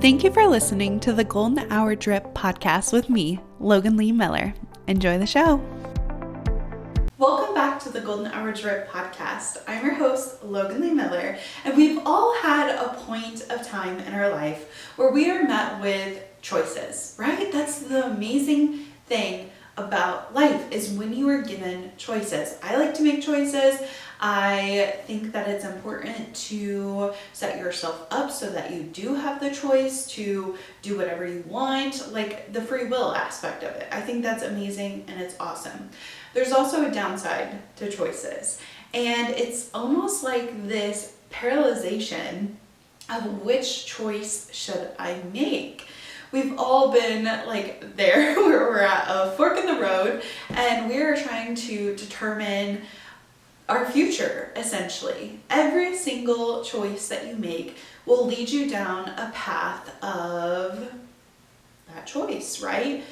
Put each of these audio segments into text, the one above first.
Thank you for listening to the Golden Hour Drip podcast with me, Logan Lee Miller. Enjoy the show. Welcome back to the Golden Hour Drip podcast. I'm your host, Logan Lee Miller, and we've all had a point of time in our life where we are met with choices, right? That's the amazing thing about life, is when you are given choices. I like to make choices. I think that it's important to set yourself up so that you do have the choice to do whatever you want, like the free will aspect of it. I think that's amazing and it's awesome. There's also a downside to choices, and it's almost like this paralyzation of which choice should I make. We've all been like there where we're at a fork in the road and we're trying to determine our future, essentially. Every single choice that you make will lead you down a path of that choice, right?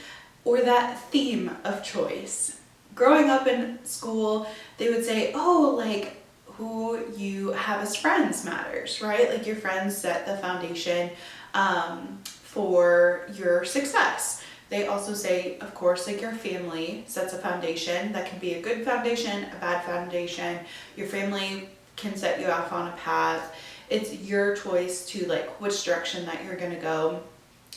Or that theme of choice. Growing up in school, they would say, oh, like who you have as friends matters, right? Like your friends set the foundation for your success. They also say, of course, like your family sets a foundation. That can be a good foundation, a bad foundation. Your family can set you off on a path. It's your choice to like which direction that you're gonna go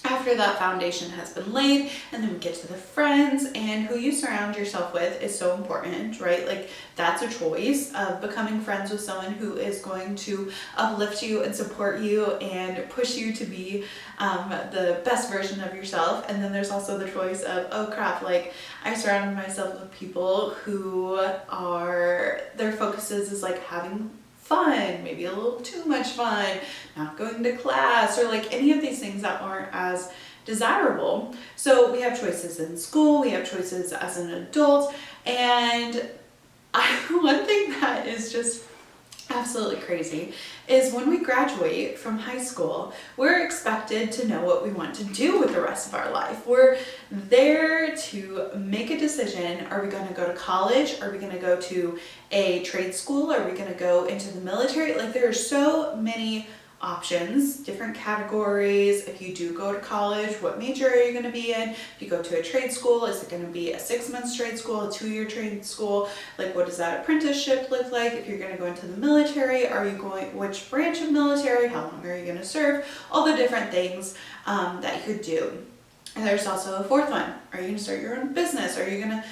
after that foundation has been laid. And then we get to the friends, and who you surround yourself with is so important, right? Like that's a choice of becoming friends with someone who is going to uplift you and support you and push you to be the best version of yourself. And then there's also the choice of, oh crap, like I surrounded myself with people who are, their focuses is like having fun, maybe a little too much fun, not going to class, or like any of these things that aren't as desirable. So we have choices in school, we have choices as an adult, and one thing that is just absolutely crazy is when we graduate from high school, we're expected to know what we want to do with the rest of our life. We're there to make a decision. Are we going to go to college? Are we going to go to a trade school? Are we going to go into the military? Like there are so many options, different categories. If you do go to college, what major are you going to be in? If you go to a trade school, is it going to be a 6-month trade school, a 2-year trade school? Like what does that apprenticeship look like? If you're going to go into the military, are you going, which branch of military? How long are you going to serve? All the different things that you could do. And there's also a fourth one. Are you going to start your own business? Are you going to,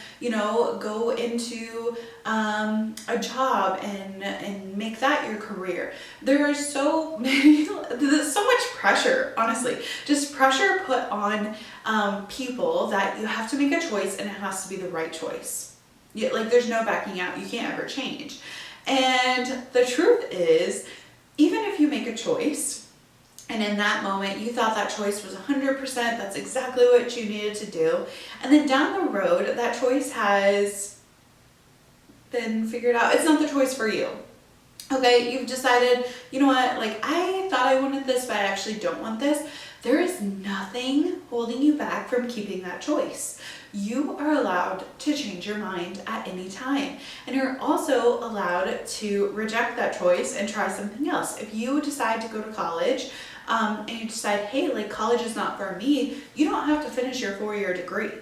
go into a job and make that your career? There are so much pressure, honestly. Just pressure put on people that you have to make a choice, and it has to be the right choice. Like there's no backing out. You can't ever change. And the truth is, even if you make a choice, and in that moment, you thought that choice was 100%, that's exactly what you needed to do. And then down the road, that choice has been figured out. It's not the choice for you. Okay, you've decided, you know what, like I thought I wanted this, but I actually don't want this. There is nothing holding you back from keeping that choice. You are allowed to change your mind at any time. And you're also allowed to reject that choice and try something else. If you decide to go to college, and you decide, hey, like college is not for me, you don't have to finish your 4-year degree.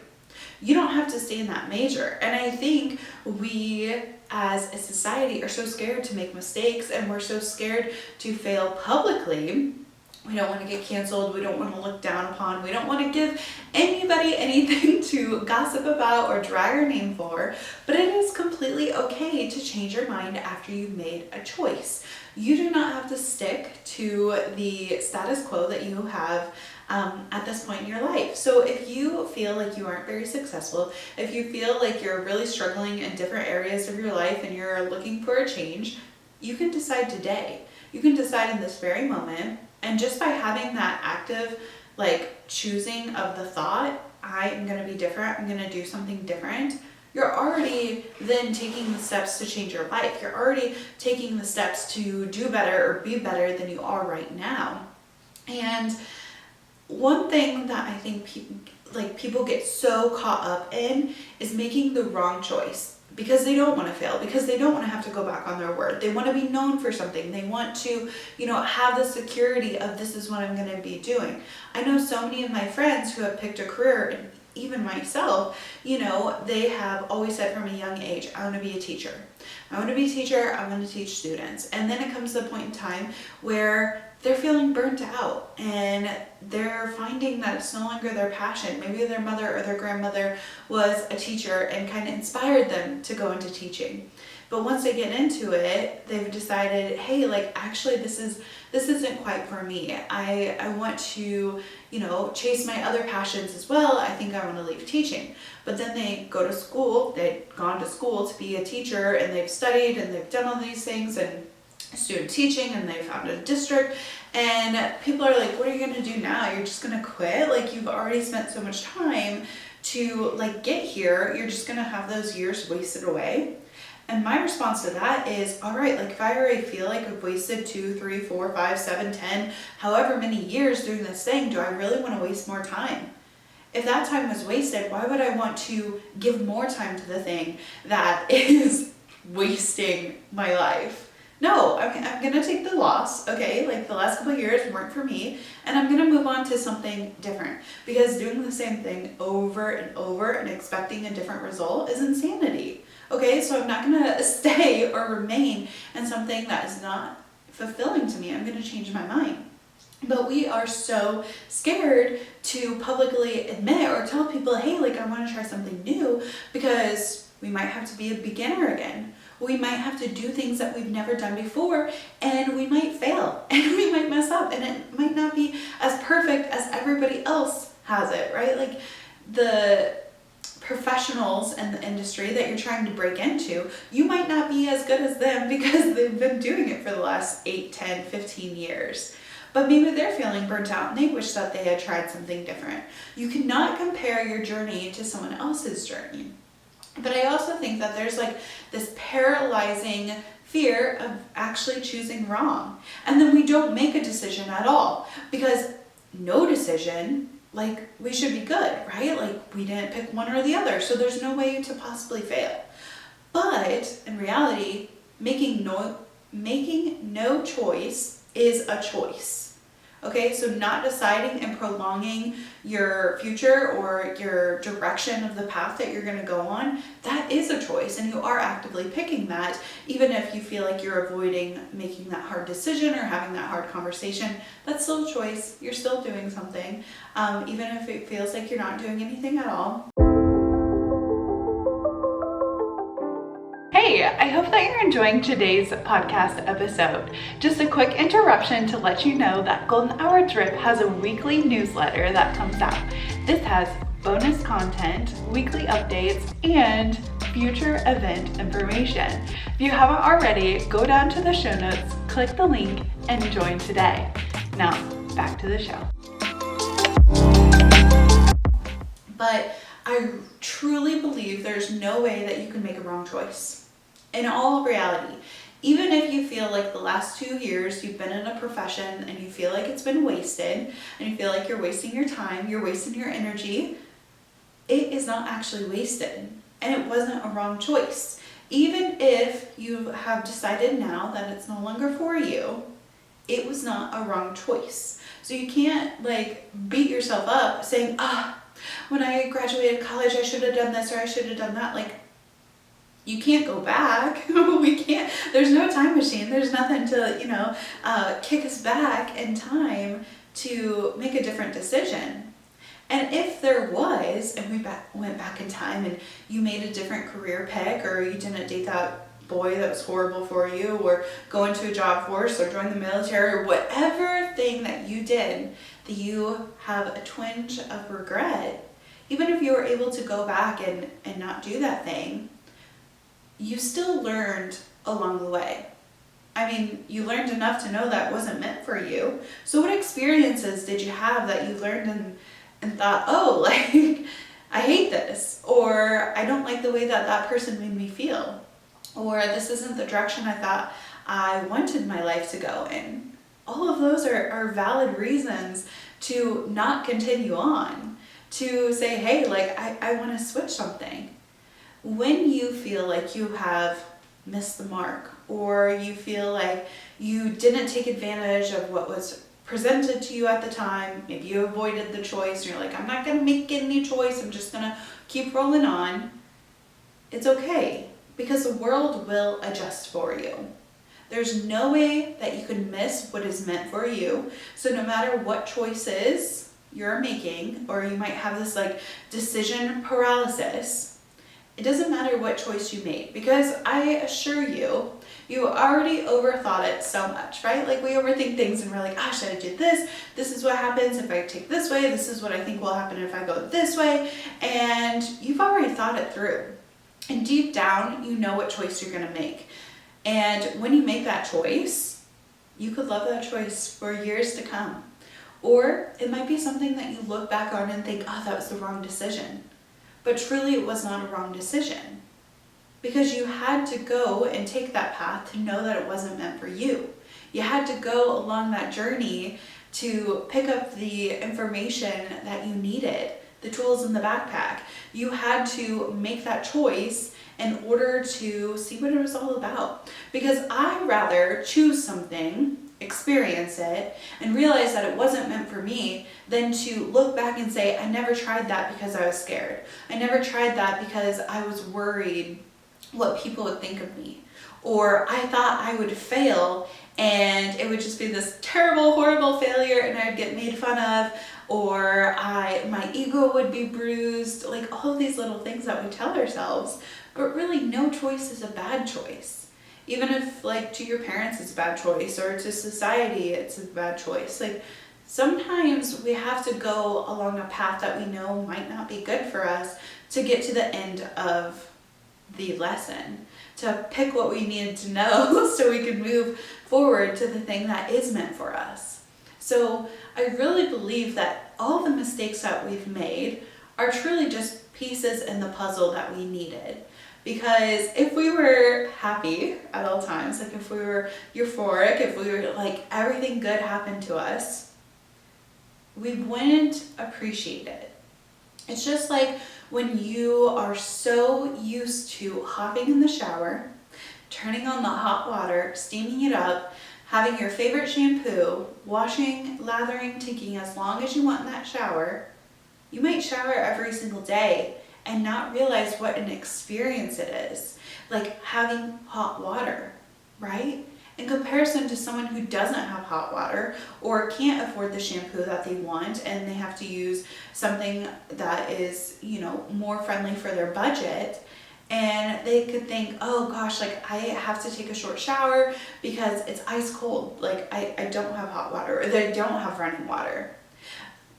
You don't have to stay in that major. And I think we as a society are so scared to make mistakes, and we're so scared to fail publicly. We don't want to get canceled. We don't want to look down upon. We don't want to give anybody anything to gossip about or drag our name for. But it is completely okay to change your mind after you've made a choice. You do not have to stick to the status quo that you have at this point in your life. So if you feel like you aren't very successful, if you feel like you're really struggling in different areas of your life and you're looking for a change, you can decide today. You can decide in this very moment. And just by having that active, like choosing of the thought, I am going to be different, I'm going to do something different, you're already then taking the steps to change your life. You're already taking the steps to do better or be better than you are right now. And one thing that I think people get so caught up in is making the wrong choice. because they don't want to fail, because they don't want to have to go back on their word. They want to be known for something. They want to, have the security of this is what I'm going to be doing. I know so many of my friends who have picked a career, and even myself, they have always said from a young age, I want to be a teacher. I want to be a teacher. I want to teach students. And then it comes to the point in time where they're feeling burnt out and they're finding that it's no longer their passion. Maybe their mother or their grandmother was a teacher and kind of inspired them to go into teaching. But once they get into it, they've decided, hey, actually this isn't quite for me. I want to, chase my other passions as well. I think I want to leave teaching. But then they go to school, they've gone to school to be a teacher, and they've studied and they've done all these things and student teaching, and they found a district, and people are like, what are you going to do now? You're just going to quit? You've already spent so much time to get here. You're just going to have those years wasted away. And my response to that is, all right, if I already feel like I've wasted 2, 3, 4, 5, 7, 10, however many years doing this thing, do I really want to waste more time? If that time was wasted, why would I want to give more time to the thing that is wasting my life? No, I'm going to take the loss, okay? The last couple of years weren't for me, and I'm going to move on to something different, because doing the same thing over and over and expecting a different result is insanity, okay? So I'm not going to stay or remain in something that is not fulfilling to me. I'm going to change my mind. But we are so scared to publicly admit or tell people, hey, I want to try something new, because we might have to be a beginner again. We might have to do things that we've never done before, and we might fail, and we might mess up, and it might not be as perfect as everybody else has it, right? The professionals in the industry that you're trying to break into, you might not be as good as them because they've been doing it for the last 8, 10, 15 years. But maybe they're feeling burnt out and they wish that they had tried something different. You cannot compare your journey to someone else's journey. But I also think that there's this paralyzing fear of actually choosing wrong. And then we don't make a decision at all, because no decision, we should be good, right? We didn't pick one or the other, so there's no way to possibly fail. But in reality, making no choice is a choice. Okay, so not deciding and prolonging your future or your direction of the path that you're going to go on, that is a choice, and you are actively picking that, even if you feel like you're avoiding making that hard decision or having that hard conversation. That's still a choice. You're still doing something, even if it feels like you're not doing anything at all. Hey, I hope that you're enjoying today's podcast episode. Just a quick interruption to let you know that Golden Hour Drip has a weekly newsletter that comes out. This has bonus content, weekly updates, and future event information. If you haven't already, go down to the show notes, click the link, and join today. Now, back to the show. But I truly believe there's no way that you can make a wrong choice. In all reality, even if you feel like the last 2 years you've been in a profession and you feel like it's been wasted, and you feel like you're wasting your time, you're wasting your energy, it is not actually wasted, and it wasn't a wrong choice. Even if you have decided now that it's no longer for you, it was not a wrong choice. So you can't beat yourself up saying, when I graduated college I should have done this or I should have done that. You can't go back. We can't. There's no time machine. There's nothing to, kick us back in time to make a different decision. And if there was, and we went back in time and you made a different career pick, or you didn't date that boy that was horrible for you, or go into a job force, or join the military, or whatever thing that you did that you have a twinge of regret, even if you were able to go back and not do that thing, you still learned along the way. I mean, you learned enough to know that wasn't meant for you. So what experiences did you have that you learned and thought, I hate this, or I don't like the way that person made me feel, or this isn't the direction I thought I wanted my life to go in. All of those are valid reasons to not continue on, to say, hey, I want to switch something. When you feel like you have missed the mark, or you feel like you didn't take advantage of what was presented to you at the time, maybe you avoided the choice, and you're like, I'm not gonna make any choice, I'm just gonna keep rolling on, it's okay, because the world will adjust for you. There's no way that you can miss what is meant for you. So no matter what choices you're making, or you might have this like decision paralysis, it doesn't matter what choice you make, because I assure you, you already overthought it so much, right? Like we overthink things and we're like, ah, should I do this? This is what happens if I take this way. This is what I think will happen if I go this way. And you've already thought it through. And deep down, you know what choice you're gonna make. And when you make that choice, you could love that choice for years to come. Or it might be something that you look back on and think, oh, that was the wrong decision. But truly it was not a wrong decision, because you had to go and take that path to know that it wasn't meant for you. You had to go along that journey to pick up the information that you needed, the tools in the backpack. You had to make that choice in order to see what it was all about. Because I'd rather choose something, experience it, and realize that it wasn't meant for me than to look back and say, I never tried that because I was scared. I never tried that because I was worried what people would think of me. Or I thought I would fail and it would just be this terrible, horrible failure and I'd get made fun of, or my ego would be bruised, like all of these little things that we tell ourselves. But really, no choice is a bad choice. Even if, like, to your parents it's a bad choice, or to society it's a bad choice. Like, sometimes we have to go along a path that we know might not be good for us to get to the end of the lesson, to pick what we needed to know so we can move forward to the thing that is meant for us. So I really believe that all the mistakes that we've made are truly just pieces in the puzzle that we needed. Because if we were happy at all times, like if we were euphoric, if we were like everything good happened to us, we wouldn't appreciate it. It's just like when you are so used to hopping in the shower, turning on the hot water, steaming it up, having your favorite shampoo, washing, lathering, taking as long as you want in that shower. You might shower every single day and not realize what an experience it is, like having hot water, right? In comparison to someone who doesn't have hot water or can't afford the shampoo that they want and they have to use something that is, more friendly for their budget, and they could think, oh gosh, like I have to take a short shower because it's ice cold, like I don't have hot water, or they don't have running water.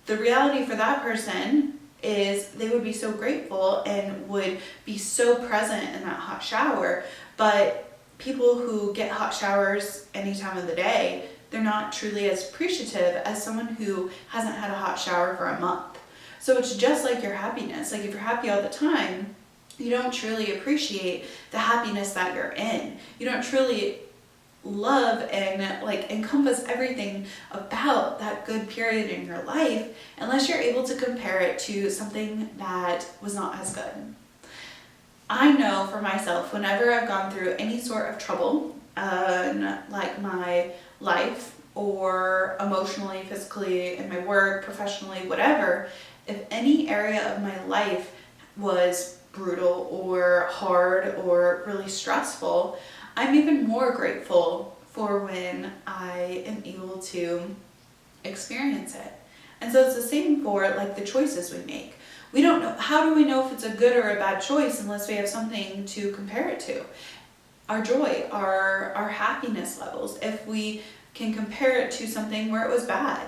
The reality for that person is they would be so grateful and would be so present in that hot shower. But people who get hot showers any time of the day, they're not truly as appreciative as someone who hasn't had a hot shower for a month. So it's just like your happiness. Like if you're happy all the time, you don't truly appreciate the happiness that you're in. You don't truly love and like encompass everything about that good period in your life unless you're able to compare it to something that was not as good. I know for myself, whenever I've gone through any sort of trouble in like my life or emotionally, physically, in my work, professionally, whatever, if any area of my life was brutal or hard or really stressful, I'm even more grateful for when I am able to experience it. And so it's the same for like the choices we make. We don't know, how do we know if it's a good or a bad choice unless we have something to compare it to? Our joy, our happiness levels, if we can compare it to something where it was bad.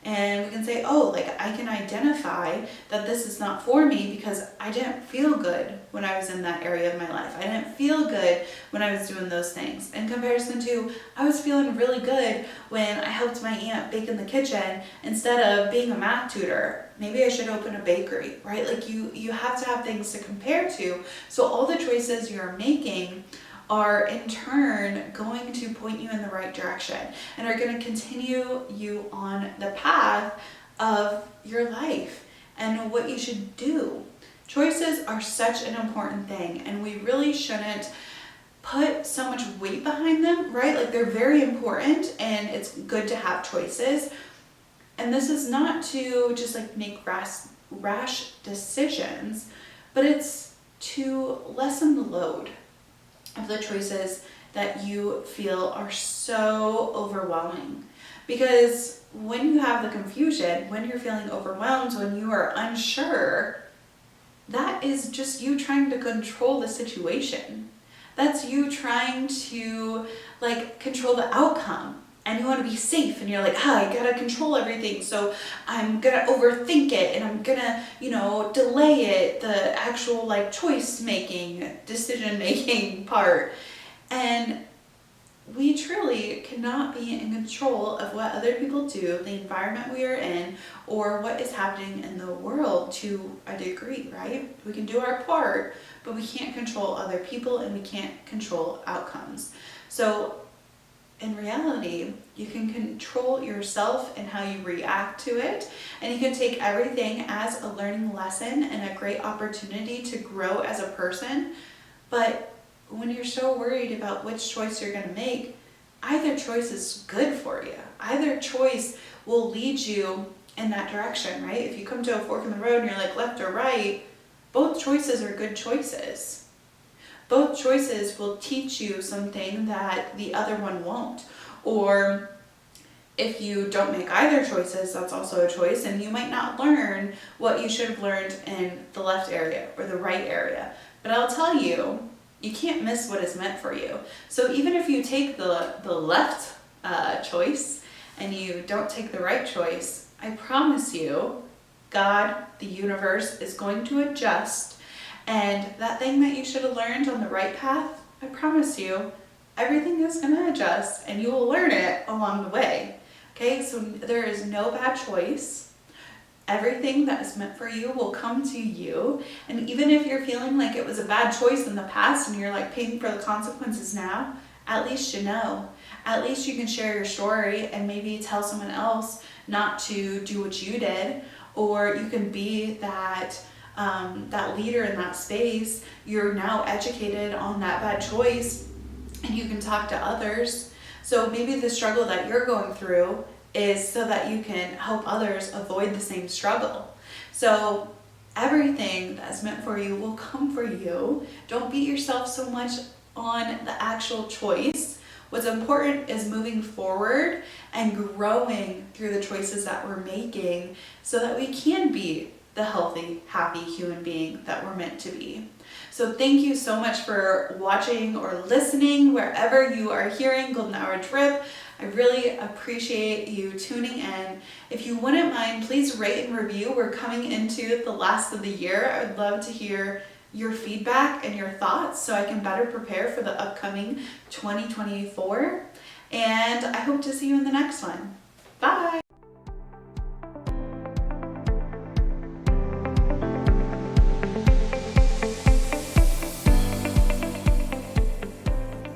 And we can say, oh, like I can identify that this is not for me because I didn't feel good when I was in that area of my life. I didn't feel good when I was doing those things. In comparison to, I was feeling really good when I helped my aunt bake in the kitchen instead of being a math tutor. Maybe I should open a bakery, right? Like you have to have things to compare to. So all the choices you're making are in turn going to point you in the right direction and are going to continue you on the path of your life and what you should do. Choices are such an important thing, and we really shouldn't put so much weight behind them, right? Like, they're very important, and it's good to have choices. And this is not to just like make rash decisions, but it's to lessen the load of the choices that you feel are so overwhelming. Because when you have the confusion, when you're feeling overwhelmed, when you are unsure, that is just you trying to control the situation. That's you trying to like control the outcome. And you want to be safe, and you're like, I gotta control everything, so I'm gonna overthink it, and I'm gonna, delay it, the actual like choice making, decision making part. And we truly cannot be in control of what other people do, the environment we are in, or what is happening in the world to a degree, right? We can do our part, but we can't control other people, and we can't control outcomes. So in reality, you can control yourself and how you react to it, and you can take everything as a learning lesson and a great opportunity to grow as a person. But when you're so worried about which choice you're going to make, either choice is good for you. Either choice will lead you in that direction, right? If you come to a fork in the road and you're like left or right, both choices are good choices. Both choices will teach you something that the other one won't. Or if you don't make either choices, that's also a choice, and you might not learn what you should have learned in the left area or the right area. But I'll tell you, you can't miss what is meant for you. So even if you take the left choice and you don't take the right choice, I promise you, God, the universe, is going to adjust. And that thing that you should have learned on the right path, I promise you, everything is going to adjust, and you will learn it along the way. Okay, so there is no bad choice. Everything that is meant for you will come to you. And even if you're feeling like it was a bad choice in the past and you're like paying for the consequences now, at least you know. At least you can share your story and maybe tell someone else not to do what you did, or you can be that leader in that space. You're now educated on that bad choice, and you can talk to others. So maybe the struggle that you're going through is so that you can help others avoid the same struggle. So everything that's meant for you will come for you. Don't beat yourself so much on the actual choice. What's important is moving forward and growing through the choices that we're making so that we can be the healthy, happy human being that we're meant to be. So thank you so much for watching or listening wherever you are hearing Golden Hour Drip. I really appreciate you tuning in. If you wouldn't mind, please rate and review. We're coming into the last of the year. I would love to hear your feedback and your thoughts so I can better prepare for the upcoming 2024. And I hope to see you in the next one. Bye.